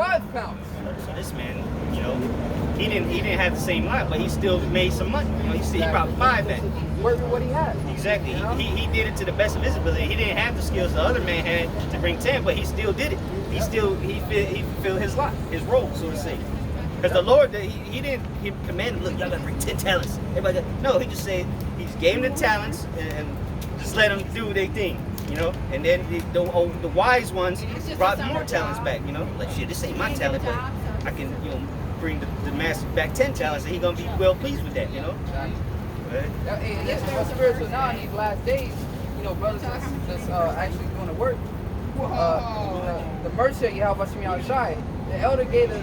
5 pounds. So this man, you know, he didn't have the same life, but he still made some money. You know, he brought 5 back. Work with what he had. Exactly. You know? He did it to the best of his ability. He didn't have the skills the other man had to bring 10, but he still did it. He fulfilled his lot, his role, so to say. Because the Lord, he didn't command, look, y'all gotta bring 10 talents. Everybody, no, he just said, he gave them the talents and just let them do their thing, you know? And then the wise ones brought more talents back, you know? Like, shit, this ain't my talent, but I can, you know, bring the master back 10 talents, and he gonna be well pleased with that, you know? Right? And that's more spiritual now in these last days. You know, brothers that's actually doing the work. The mercy you have watching me outside. The elder gave the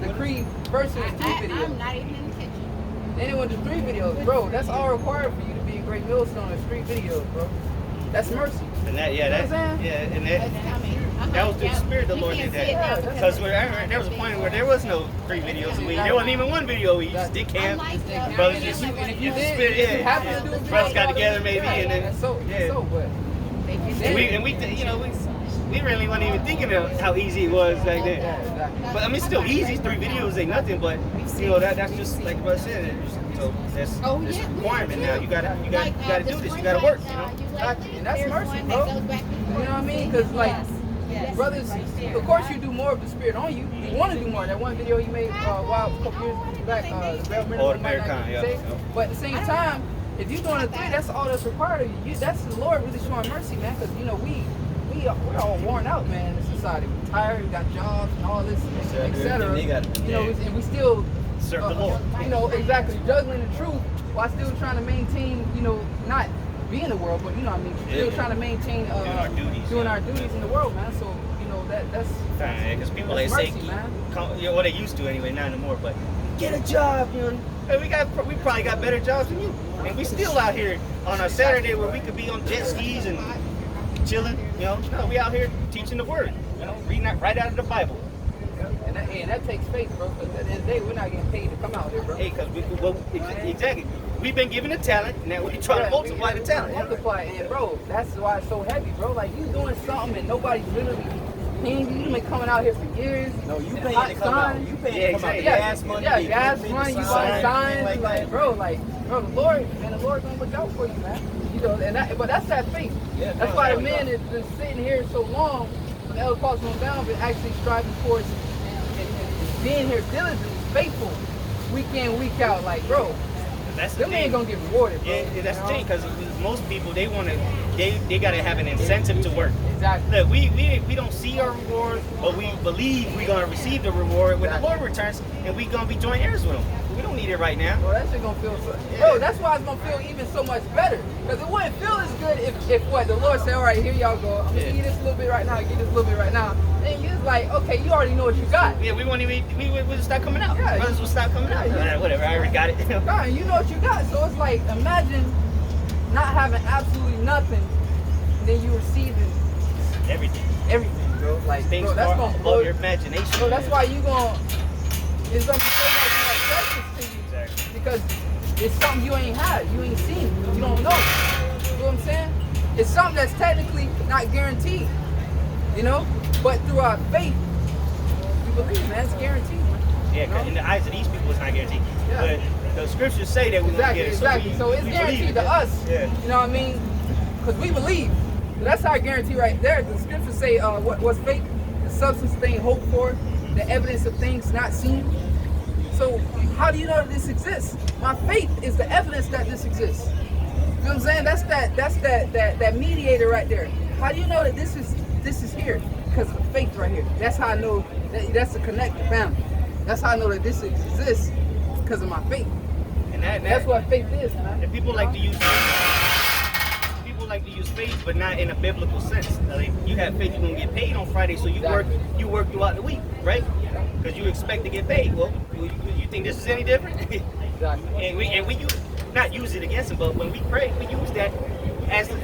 decree first was 3 videos. I'm not even in the kitchen. Then it went to 3 videos, bro. That's all required for you to be a great millstone is 3 videos, bro. That's mercy. And that, that was the spirit the Lord did that. Because there was a point where there was no 3 videos a week. There wasn't even 1 video a week. Just did camp. Brothers just, brothers got together maybe, and then, we really wasn't even thinking of how easy it was back then. But I mean, it's still easy. 3 videos ain't nothing, but you know that's just like what I said. So that's this requirement now. You gotta do this. You gotta work. You know. And that's mercy, bro. You know what I mean? Because like brothers, of course you do more of the spirit on you. You want to do more. That one video you made a couple years back, the American, yeah. But at the same time, if you're doing a 3, that's all that's required of you. That's the Lord really showing mercy, man. Because you know we're all worn out, man. In society, we're tired. We got jobs and all this, etc. You know, and we still serve the Lord. You know, exactly juggling the truth while still trying to maintain. You know, not be in the world, but you know what I mean. Still trying to maintain doing our duties in the world, man. So you know that's because people they mercy, say, man. You know, what they used to anyway, not anymore. But get a job, you know. And we probably got better jobs than you, and we still out here on a Saturday where we could be on jet skis and chilling, you know. No, we out here teaching the word, you know, reading that right out of the Bible. And that takes faith, bro. Because at the end of the day, we're not getting paid to come out here, bro. Hey, because exactly, we've been given a talent. Now we're trying to multiply the talent. Multiply, and bro, that's why it's so heavy, bro. Like you doing something and nobody's literally paying you. You've been coming out here for years. No, you paying to come out. You paying to come out. Gas money. Yeah, gas money. You buying signs, like bro, the Lord, man, the Lord's gonna look out for you, man. You know, but that's that faith. Yeah, that's why the man has been sitting here so long, when the elder calls him down, but actually striving towards and being here diligently, faithful, week in, week out. Like, bro, them ain't gonna get rewarded, bro. Yeah, that's the thing, because most people they gotta have an incentive to work. Exactly. Look, we don't see our reward, but we believe we're gonna receive the reward when the Lord returns, and we gonna be joint heirs with Him. We don't need it right now. Bro, that shit gonna feel so. Yeah. Bro, that's why it's gonna feel even so much better. Because it wouldn't feel as good if what the Lord said, all right, here y'all go. I'm gonna give you this a little bit right now, give this a little bit right now. And you're just like, okay, you already know what you got. Yeah, we won't even. We just stop coming out. Yeah, brothers will stop coming out. Whatever, I already got it. Right, you know what you got. So it's like, imagine not having absolutely nothing, and then you receiving everything, bro. Like, things bro, that's gonna blow your imagination. Bro, that's why it's gonna be so much more precious to you. Exactly. Because it's something you ain't had, you ain't seen, you don't know. You know what I'm saying? It's something that's technically not guaranteed, you know. But through our faith, we believe, man, it's guaranteed. Man. Yeah, because in the eyes of these people, it's not guaranteed. Yeah. But the scriptures say that we're gonna get it. Exactly. So it's guaranteed to us. Yeah. You know what I mean? Because we believe. So that's our guarantee right there. The scriptures say, what's faith? The substance of things hoped for, the evidence of things not seen. So how do you know that this exists? My faith is the evidence that this exists. You know what I'm saying? That's that mediator right there. How do you know that this is here? Because of the faith right here. That's how I know that's the connected family. That's how I know that this exists because of my faith. And that's what faith is, man. And people like to use faith, but not in a biblical sense. Like, you have faith, you're gonna get paid on Friday, so you work throughout the week, right? Because you expect to get paid. Well, you think this is any different? Exactly. And we not use it against them, but when we pray, we use that as to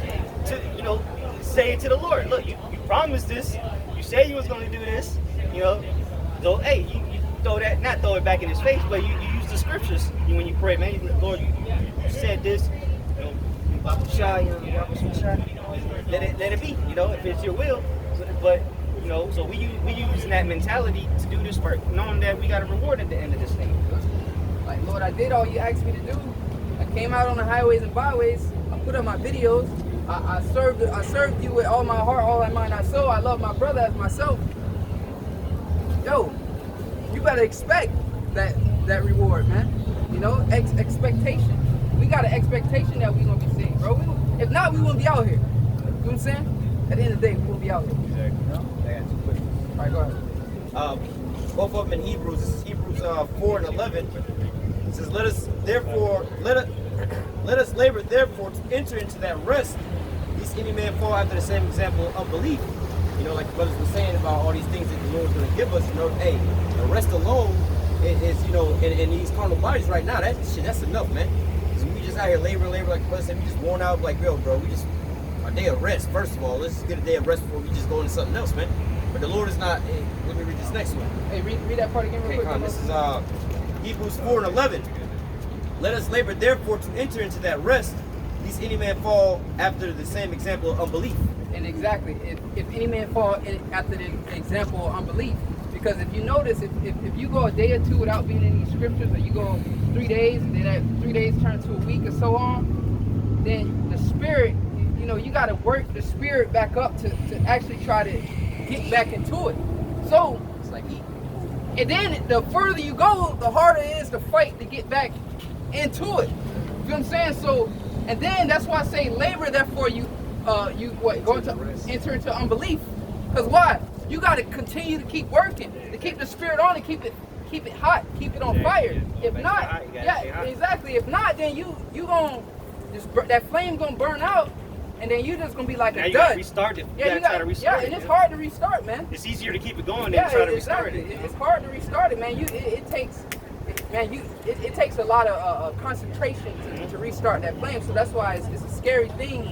say it to the Lord. Look, you promised this. You said you was going to do this. You know, so hey, you throw it back in his face, but you use the scriptures when you pray, man. Lord, you said this. Let it be. You know, if it's your will. But know, so we using that mentality to do this work, knowing that we got a reward at the end of this thing. Like, Lord, I did all you asked me to do. I came out on the highways and byways. I put up my videos. I served you with all my heart, all my mind, my soul. I love my brother as myself. Yo, you better expect that reward, man. You know, expectation. We got an expectation that we gonna be saved, bro. If not, we wouldn't be out here. You know what I'm saying? At the end of the day, we won't be out here. Exactly. You know? I got 2 questions. All right, go ahead. Both of them in Hebrews. This is Hebrews 4 and 11. It says, let us labor therefore to enter into that rest, lest any man fall after the same example of unbelief. You know, like the brothers were saying about all these things that the Lord's going to give us. You know, hey, the rest alone is, you know, in these carnal bodies right now. That's enough, man. Because we just out here laboring, like the brother said, we just worn out. Like, yo, bro, we just a day of rest. First of all, let's just get a day of rest before we just go into something else, man. But the Lord is not. Hey, let me read this next one. Hey, read that part again real quick. Come on, this is Hebrews 4 and 11. Let us labor therefore to enter into that rest, lest any man fall after the same example of unbelief. And exactly, if any man fall after the example of unbelief, because if you notice, if you go a day or two without being in these scriptures, or you go 3 days, and then that 3 days turn to a week or so on, then the spirit, you know, you got to work the spirit back up to actually try to get back into it. So It's like eating. and then the further you go, the harder it is to fight to get back into it. You know what I'm saying? So, and then that's why I say labor. Therefore, you going to enter into unbelief. Because why? You got to continue to keep working, to keep the spirit on, and keep it hot, keep it on fire. If not, yeah, exactly. If not, then you gonna that flame gonna burn out, and then you just gonna be like Now a you gotta dud. restart it. Yeah, you gotta try to restart it. and it's hard to restart, man. It's easier to keep it going than try to restart exactly. it. It's hard to restart it, man. It takes a lot of concentration to restart that flame. So that's why it's a scary thing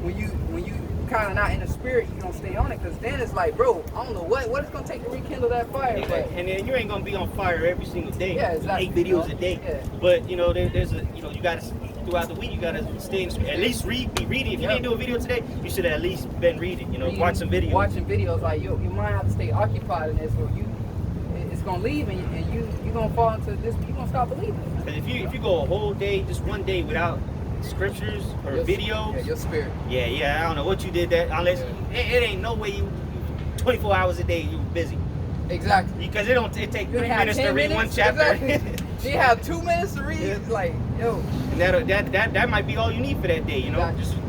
when you kind of not in the spirit. You don't stay on it, because then it's like, bro, I don't know what it's gonna take to rekindle that fire. Exactly. And then you ain't gonna be on fire every single day. Yeah, exactly. 8 videos a day. Yeah. But you know, there's a, you know, you gotta, throughout the week, you gotta stay in the spirit. At least be reading. If you didn't do a video today, you should have at least been reading. You know, watch some videos. Watching videos, like you might have to stay occupied in this, or it's gonna leave, and you gonna fall into this. You gonna stop believing. Because if you go a whole day, just one day without scriptures or videos, Yeah, your spirit. yeah, I don't know what you did that unless it ain't no way you 24 hours a day you busy. Exactly. Because it take You 3 have minutes to 10 read one minutes, chapter. exactly. You have 2 minutes to read. It's like, yo. And that might be all you need for that day, you know. Exactly.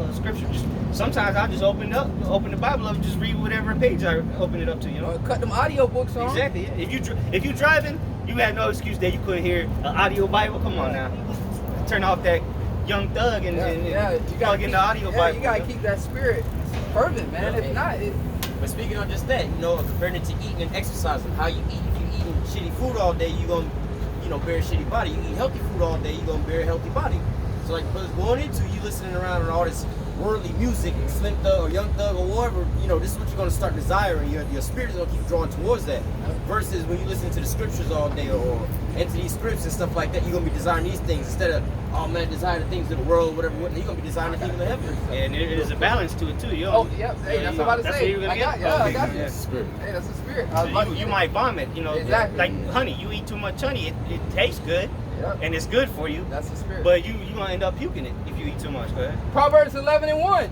Just scripture. Just sometimes I just open the Bible up, and just read whatever page I open it up to, you know. Or cut them audio books on. Exactly. Yeah. If you driving, you have no excuse that you couldn't hear an audio Bible. Come on now, turn off that Young Thug and you plug in the audio Bible. You gotta keep that spirit fervent, man. If not, But speaking on just that, you know, comparing it to eating and exercising, how you eat. If you eating shitty food all day, you gonna, you know, bear a shitty body. You eat healthy food all day, you gonna bear a healthy body. So like brothers going into, you listening around and all this worldly music, Slim Thug or Young Thug or whatever, you know, this is what you're gonna start desiring. Your spirit's gonna keep drawing towards that. Versus when you listen to the scriptures all day or into these scripts and stuff like that, you're gonna be desiring these things instead of, oh man, desire the things of the world, whatever. You're gonna be desiring the things of heaven. And there is a balance to it too. You know? oh, yep. Hey, that's what I'm about to That's say. what you're gonna I get. got you. Yeah. Spirit. Hey, that's the spirit. So you might vomit, you know, Exactly. like honey. You eat too much honey, it tastes good, Yep. and it's good for you. That's the spirit. But you gonna end up puking it if you eat too much. Go ahead. Proverbs 11:1.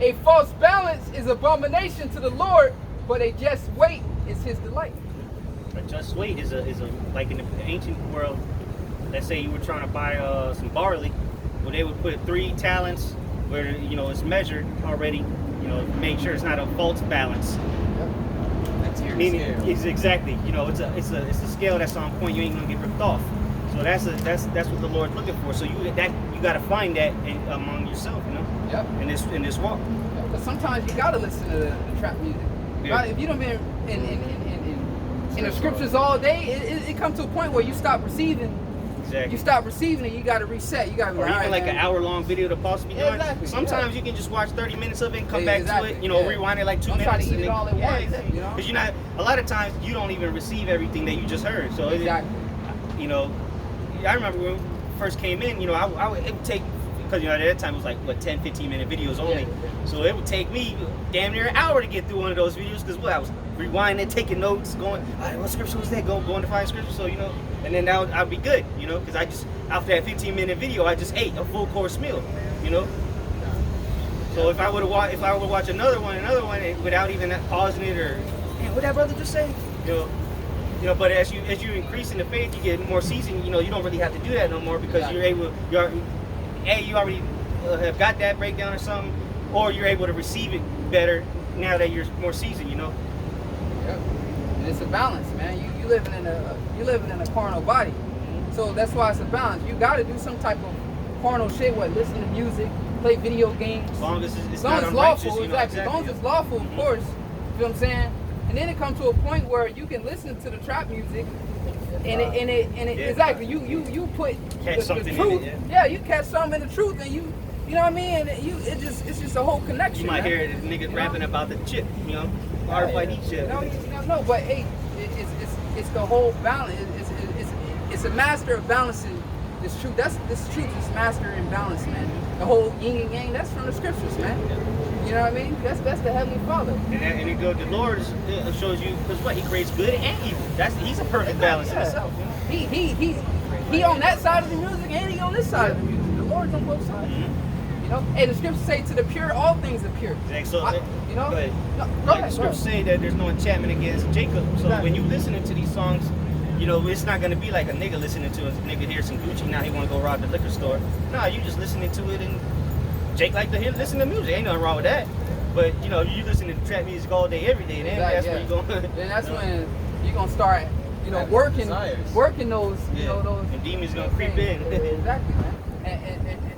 A false balance is abomination to the Lord, but a just weight is his delight. A just weight is a like in the ancient world. Let's say you were trying to buy some barley, well they would put 3 talents where you know it's measured already. You know, make sure it's not a false balance. Meaning, it's exactly. You know, it's a scale that's on point. You ain't gonna get ripped off. So that's what the Lord's looking for. So you got to find that among yourself. You know. Yep. In this walk. Because sometimes you gotta listen to the trap music. Yeah. If you don't been in the scriptures all day, it comes to a point where you stop receiving. Exactly. You stop receiving and you gotta reset. You gotta be Or like, even like man. an hour-long video to possibly doing. Exactly, Sometimes you can just watch 30 minutes of it and come Yeah, back to it. You know, yeah. rewind it like 2 Don't minutes. try to eat and it then- all at yeah, once, exactly. you know? Because you're not. A lot of times you don't even receive everything that you just heard. So Exactly. you know, I remember when we first came in. You know, it would take a because at that time it was like what 10, 15-minute videos only. Yeah. So it would take me damn near an hour to get through one of those videos because I was rewinding, taking notes, going, all right, what scripture was that? Going to find scripture. So and then now I'd be good, because I just after that 15-minute video I just ate a full course meal, So if I would watch another one without even pausing it or, man, what that brother just say? But as you increase in the faith, you get more seasoned. You don't really have to do that no more because you already have got that breakdown or something, or you're able to receive it better now that you're more seasoned. Yeah. And it's a balance, man. You living in a carnal body, so that's why it's a balance. You got to do some type of carnal shit, listen to music, play video games. As long as it's not lawful, unrighteous, exactly. As long as it's lawful, of course. You know what I'm saying? And then it comes to a point where you can listen to the trap music, and it exactly. You put catch the truth. in it, yeah, you catch something in the truth, and you know what I mean. And it's just a whole connection. You might man. hear the niggas rapping about the chip, hard fight each shit. No, but hey, it's the whole balance. It's a master of balancing this truth. This truth is master in balance, man. The whole yin and yang. That's from the scriptures, man. You know what I mean? That's the Heavenly Father. And it goes. The Lord shows you because He creates good and evil. He's a perfect balance in himself. He on that side of the music and he on this side of the music. The Lord's on both sides. And the scriptures say to the pure, all things are pure. So, go ahead. The scriptures say that there's no enchantment against Jacob. So when you listening to these songs, it's not going to be like a nigga listening to a nigga hear some Gucci, now he want to go rob the liquor store. No, you just listening to it and Jake like to listen to music. Ain't nothing wrong with that. But, you listen to trap music all day, every day. Then that's when you're going then that's when you're going to start, working those, those. And demons going to creep in. Exactly, man.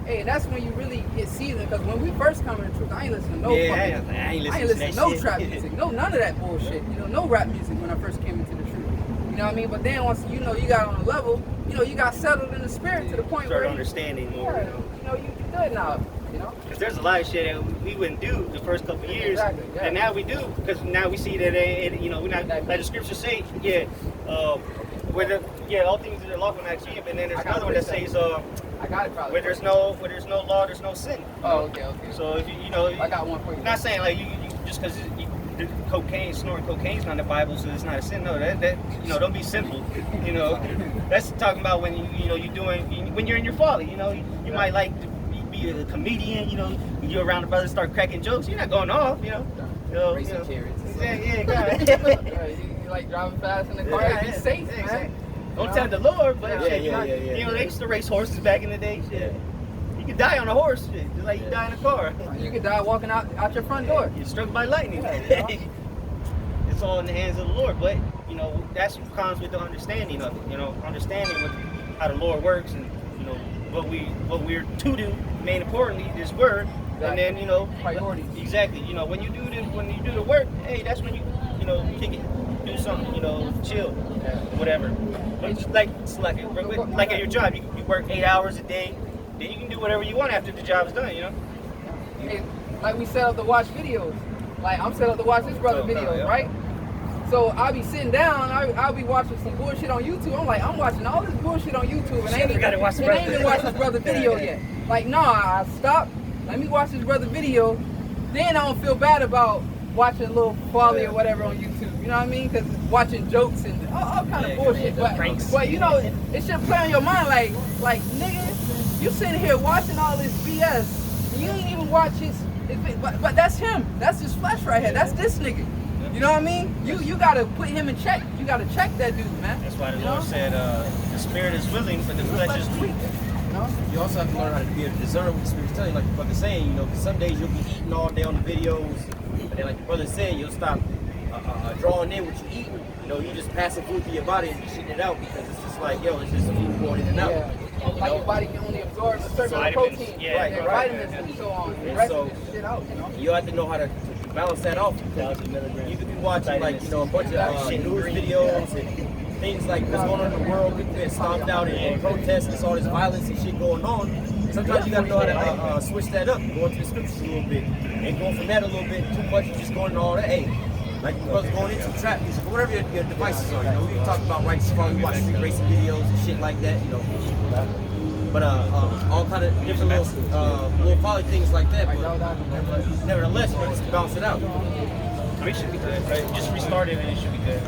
And that's when you really get seasoned. Because when we first come in the truth, I ain't listening to no I ain't listening to no trap music. No, none of that bullshit. No rap music when I first came into the truth. You know what I mean? But then once you got on a level, you got settled in the spirit to the point where understanding more. You good now. Because there's a lot of shit that we wouldn't do the first couple of years, exactly, yeah. And now we do because now we see that we're not like the scriptures say, all things are lawful and actually, and then there's another one that says, I got it probably. where there's no law, there's no sin. Oh, okay. So if I got one for you. Not saying like you just because snorting cocaine's not in the Bible, so it's not a sin. No, that don't be simple. That's talking about when you're doing when you're in your folly. You might like to be a comedian. When you're around the brothers, start cracking jokes. You're not going off. Racing carrots. You like driving fast in the car. Be safe, man. Don't tell the Lord, but they used to race horses back in the day. Shit. You could die on a horse, shit, just like you die in a car. You could die walking out your front door. You're struck by lightning. It's all in the hands of the Lord, but that's what comes with the understanding of it. Understanding how the Lord works and what we're to do. Main importantly, this word, exactly. And then priorities. Exactly. When you do the work, hey, that's when you kick it, do something, chill, whatever. But it's like at your job, you work 8 hours a day. Then you can do whatever you want after the job's done, Hey, like we set up to watch videos. Like I'm set up to watch this brother videos, right? So I'll be sitting down, I'll be watching some bullshit on YouTube. I'm watching all this bullshit on YouTube and I ain't even watch this brother video yet. Like, nah, I stop, let me watch this brother video. Then I don't feel bad about watching a little folly or whatever on YouTube. You know what I mean? Because watching jokes and all kind of bullshit. But it should play on your mind like nigga, you sitting here watching all this BS and you ain't even watch his but that's him. That's his flesh right here. That's this nigga. You know what I mean? You gotta put him in check. You gotta check that dude, man. That's why the Lord said the spirit is willing, but the flesh is weak. You also have to learn how to be able to discern what the Spirit's telling you. Like your brother saying, because some days you'll be eating all day on the videos, but then like your brother said, you'll stop drawing in what you eat. You just passing food through your body and just shitting it out because it's just like, it's just food going in and out. Yeah. Like your body can only absorb a certain amount of protein, vitamins and so on. And so shit out, you have to know how to balance that off. You could be watching a bunch of news videos and things like what's going on in the world, people getting stomped out and protests and all this violence and shit going on. Sometimes you gotta know how to switch that up, go into the scriptures a little bit, and go from that a little bit too much, just going to all that. Hey, like your brother's going into trap music, whatever your devices are. We talk about righteous folly, we watch street racing videos and shit like that. But all kind of different little poly things like that. But nevertheless, you know, just to bounce it out. We should be good. Just restart it and it should be good.